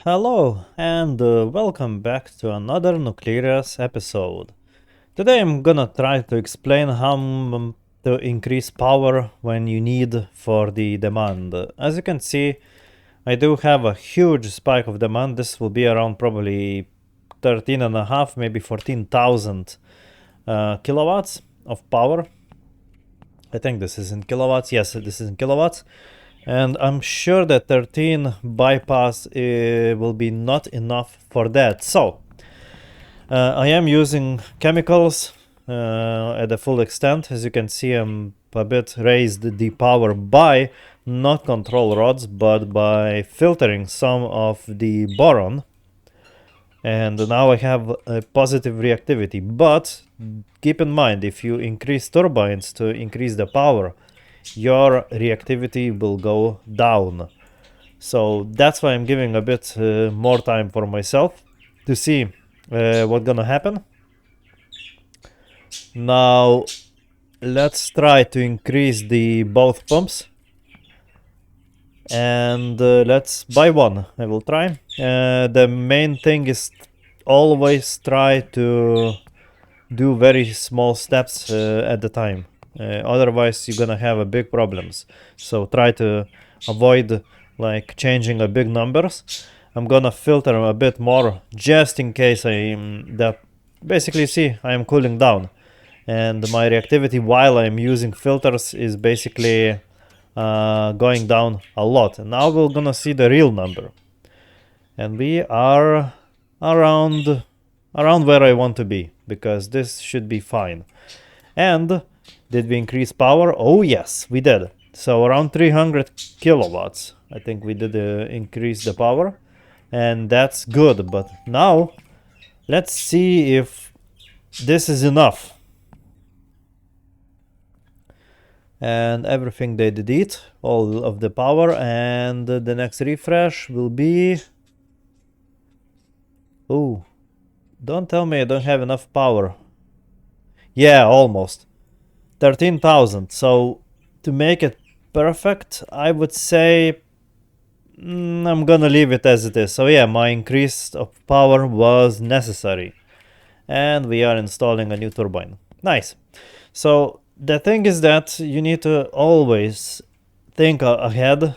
Hello and welcome back to another Nucleus episode. Today I'm gonna try to explain how to increase power when you need for the demand. As you can see, I do have a huge spike of demand. This will be around probably 13 and a half, maybe 14,000 kilowatts of power. I think this is in kilowatts. Yes, this is in kilowatts. And I'm sure that 13 bypass will be not enough for that. So I am using chemicals at the full extent. As you can see, I'm a bit raised the power by not control rods, but by filtering some of the boron. And now I have a positive reactivity. But keep in mind, if you increase turbines to increase the power, your reactivity will go down. So that's why I'm giving a bit more time for myself to see what's gonna happen. Now let's try to increase the both pumps, and let's buy one. I will try. The main thing is always try to do very small steps at the time. Otherwise you're gonna have a big problems. So try to avoid like changing a big numbers. I'm gonna filter a bit more just in case that basically see I am cooling down, and my reactivity while I'm using filters is basically going down a lot. And now we're gonna see the real number, and we are around where I want to be, because this should be fine. And did we increase power? Oh yes, we did. So around 300 kilowatts I think we did increase the power, and that's good. But now let's see if this is enough. And everything they did it, all of the power, and the next refresh will be... Oh, don't tell me I don't have enough power. Yeah, almost 13,000. So to make it perfect, I would say I'm gonna leave it as it is. So yeah, my increase of power was necessary, and we are installing a new turbine. Nice. So the thing is that you need to always think ahead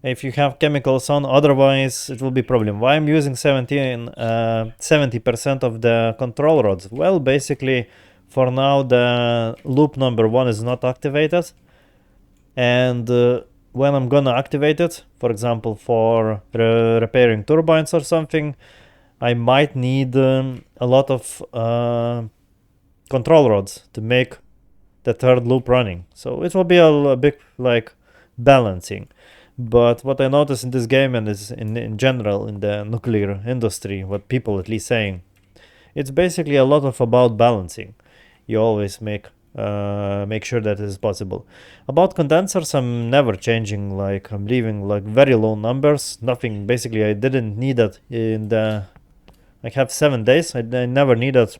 if you have chemicals on, otherwise it will be problem. Why I'm using 70% of the control rods? Well, basically for now the loop number 1 is not activated, and when I'm gonna activate it, for example for repairing turbines or something, I might need a lot of control rods to make the third loop running. So it will be a big like balancing. But what I notice in this game, and is in general in the nuclear industry, what people at least saying, it's basically a lot of about balancing. You always make sure that it is possible. About condensers, I'm never changing. Like I'm leaving like very low numbers. Nothing. Basically, I didn't need it in the. I have 7 days. I never needed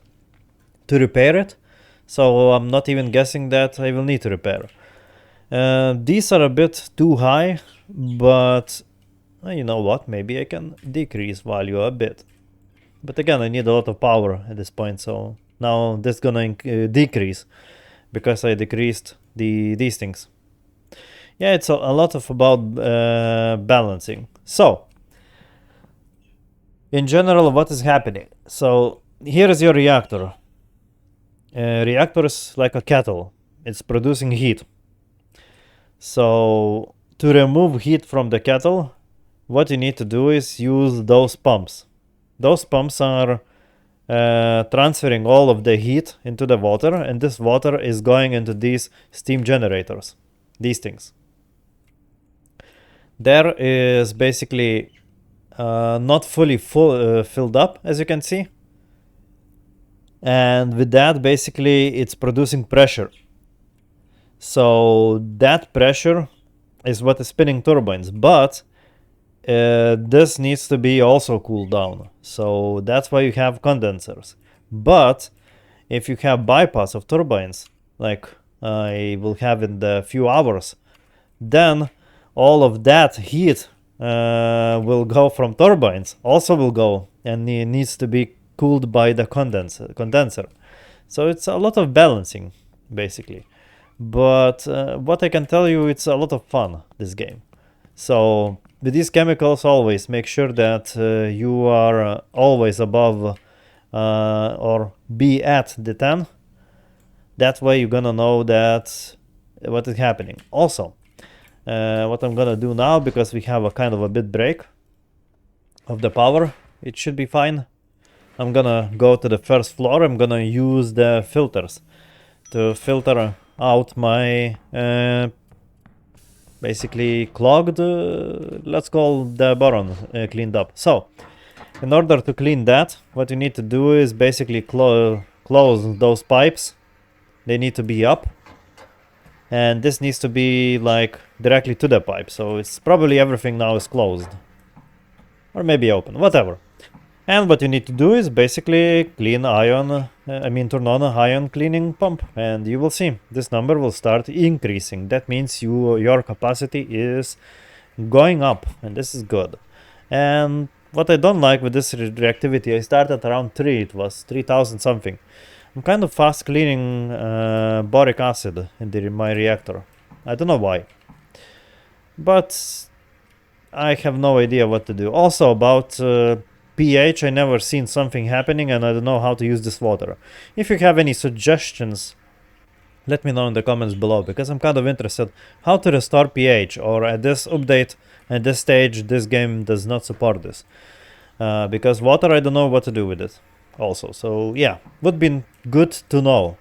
to repair it, so I'm not even guessing that I will need to repair. These are a bit too high, but you know what, maybe I can decrease value a bit. But again, I need a lot of power at this point, so now this is gonna decrease because I decreased these things. Yeah, it's a lot of about balancing. So in general, what is happening? So here is your reactor. Reactor is like a kettle. It's producing heat. So to remove heat from the kettle, what you need to do is use those pumps. Those pumps are transferring all of the heat into the water, and this water is going into these steam generators, these things. There is basically not fully filled up, as you can see, and with that basically it's producing pressure. So that pressure is what is spinning turbines, but this needs to be also cooled down. So that's why you have condensers. But if you have bypass of turbines, like I will have in the few hours, then all of that heat will go from turbines, also will go, and it needs to be cooled by the condenser. So it's a lot of balancing, basically. But what I can tell you, it's a lot of fun, this game. So with these chemicals, always make sure that you are always above or be at the 10. That way you're gonna know that what is happening. Also, what I'm gonna do now, because we have a kind of a bit break of the power, it should be fine. I'm gonna go to the first floor. I'm gonna use the filters to filter out my basically clogged, let's call the bottom cleaned up. So in order to clean that, what you need to do is basically close those pipes. They need to be up, and this needs to be like directly to the pipe. So it's probably everything now is closed, or maybe open, whatever. And what you need to do is basically clean ion, turn on a ion cleaning pump, and you will see this number will start increasing. That means your capacity is going up, and this is good. And what I don't like with this reactivity, I started around 3, it was 3000 something. I'm kind of fast cleaning boric acid in my reactor. I don't know why, but I have no idea what to do. Also about pH, I never seen something happening, and I don't know how to use this water. If you have any suggestions, let me know in the comments below, because I'm kind of interested how to restore pH, or at this update, at this stage, this game does not support this. Because water, I don't know what to do with it also. So yeah, would be good to know.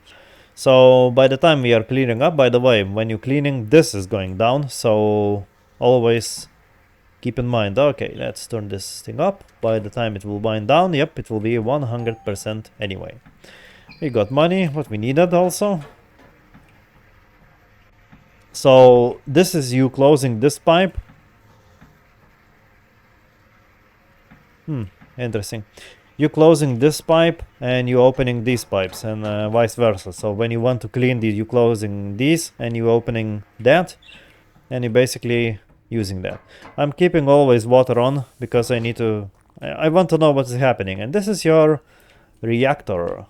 So by the time we are clearing up, by the way, when you're cleaning, this is going down, so always keep in mind. Okay, let's turn this thing up. By the time it will wind down, yep, it will be 100% anyway. We got money, what we needed also. So this is you closing this pipe. Interesting. You closing this pipe and you opening these pipes, and vice versa. So when you want to clean these, you closing these and you opening that, and you basically using that. I'm keeping always water on because I need to, I want to know what is happening. And this is your reactor.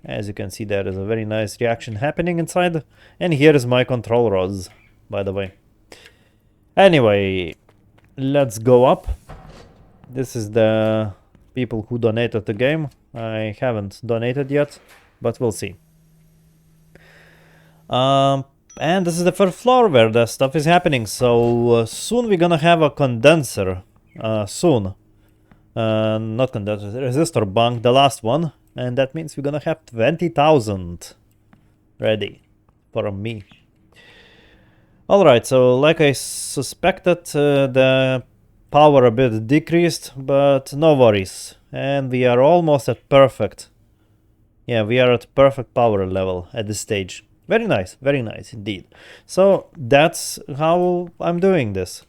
As you can see, there is a very nice reaction happening inside. And here is my control rods, by the way. Anyway, let's go up. This is the people who donated the game. I haven't donated yet, but we'll see. And this is the first floor where the stuff is happening. So soon we're gonna have a condenser. Soon. Not condenser, resistor bank, the last one. And that means we're gonna have 20,000 ready for me. Alright, so like I suspected, the power a bit decreased, but no worries. And we are almost at perfect. Yeah, we are at perfect power level at this stage. Very nice indeed. So that's how I'm doing this.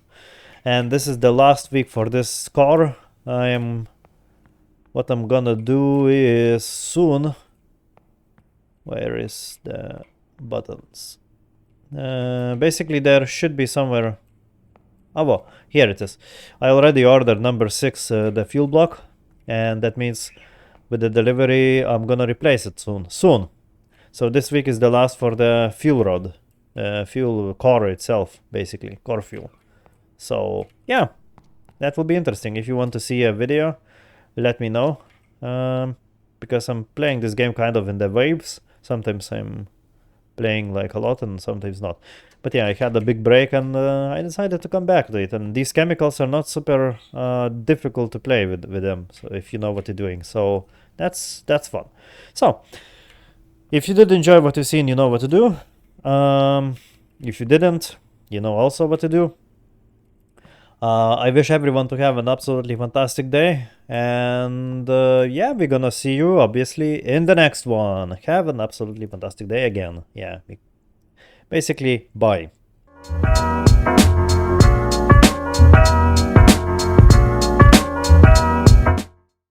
And this is the last week for this core. What I'm gonna do is soon. Where is the buttons? Basically there should be somewhere. Oh, well, here it is. I already ordered number 6, the fuel block, and that means with the delivery I'm gonna replace it soon. So this week is the last for the fuel rod, fuel core itself, basically, core fuel. So yeah, that will be interesting. If you want to see a video, let me know, because I'm playing this game kind of in the waves. Sometimes I'm playing like a lot and sometimes not. But yeah, I had a big break and I decided to come back to it. And these chemicals are not super difficult to play with them, so if you know what you're doing. So that's fun. So if you did enjoy what you've seen, you know what to do. If you didn't, you know also what to do. I wish everyone to have an absolutely fantastic day. And yeah, we're gonna see you obviously in the next one. Have an absolutely fantastic day again. Yeah, basically, bye.